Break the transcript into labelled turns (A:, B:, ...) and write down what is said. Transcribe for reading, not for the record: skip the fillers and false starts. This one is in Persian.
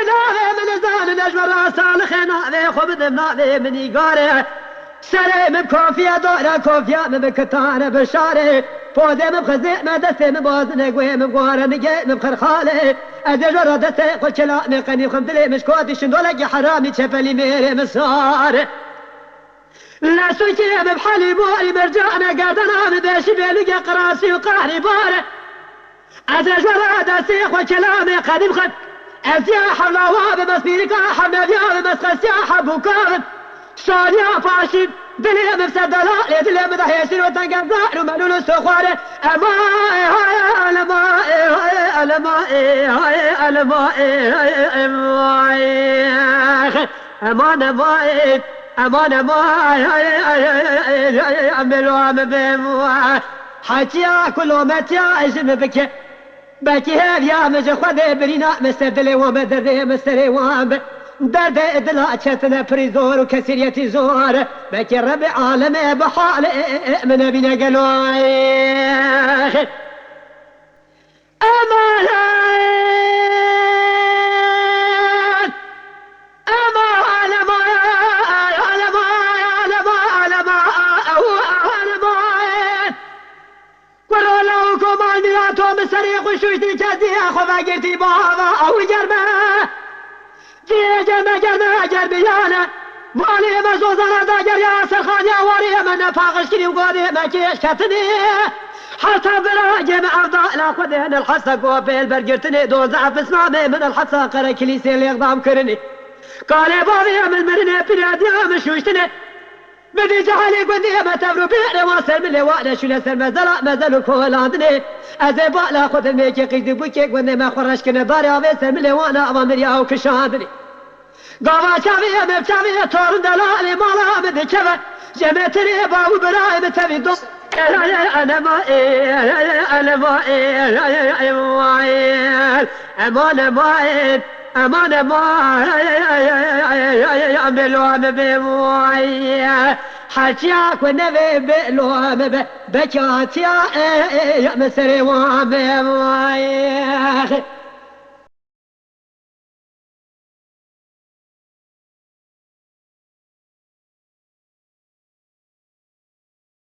A: ناوی من زان نجور سال خنا خو بدم ناوی منی گاره سره من کافیه داره کافیه من بکتانه بشاره پوده من خزه من دسته من باز نگوه من گواره نگه من خرخاله از جور دسته قل چلا من قنی خمدلی مشکوتی شندولگی حرامی چپلی میره مساره لسو که من بحالی بوری مرجانه گردنا من بشی بلوگی قراسی و قهری باره از جور دسته قل چلا من قدیم خد از یا حلاوه بمسبیری که حمدیا بمسخسیا حبوکان شاریا پاشید دلی مفسد دلال دلی مدهیشین و تنگزار و ملول استخواره حتیا کلومتیا اجم بکه بکی هفیا مجه خوده برینا مستر دلی وام درده مستر وام درد ادلا چتنا پریزور و کسریتی زور بکی رب عالم بحال من بین گلوی سريق شوشتي جدي أخذ قرتي بابا أو جربه في جربيانا مالي مزوزنا دا جريا سرخانيا وريا من فاغشتني وقادي ما كيشكتني حتى براجي مع أفضاء لا خذين الحسق وبيل برقرتني دوزع في اسمامي من الحسق قرى كليسي اللي يقضام كرني قال يا بابي من مرني بلادي من شوشتني بدي جهلي قدي ما تبرو بيني واصل من لوانا شو لسر مازالو كولاندني أزيبا لا خذ الميكي قيدي بوكي قدي ما خرش كنا داري أبيسر من لوانا أمامري أو كشاندني قاوا شافيه مبشافيه تورن دلالي مالا مدي كفا جمعتني باو براي متبي دو أنا ما أنا ما أمان ما أمان ما أملوان بموعي حجاك ونبي بلوان بكاتيا مسري وان بموعي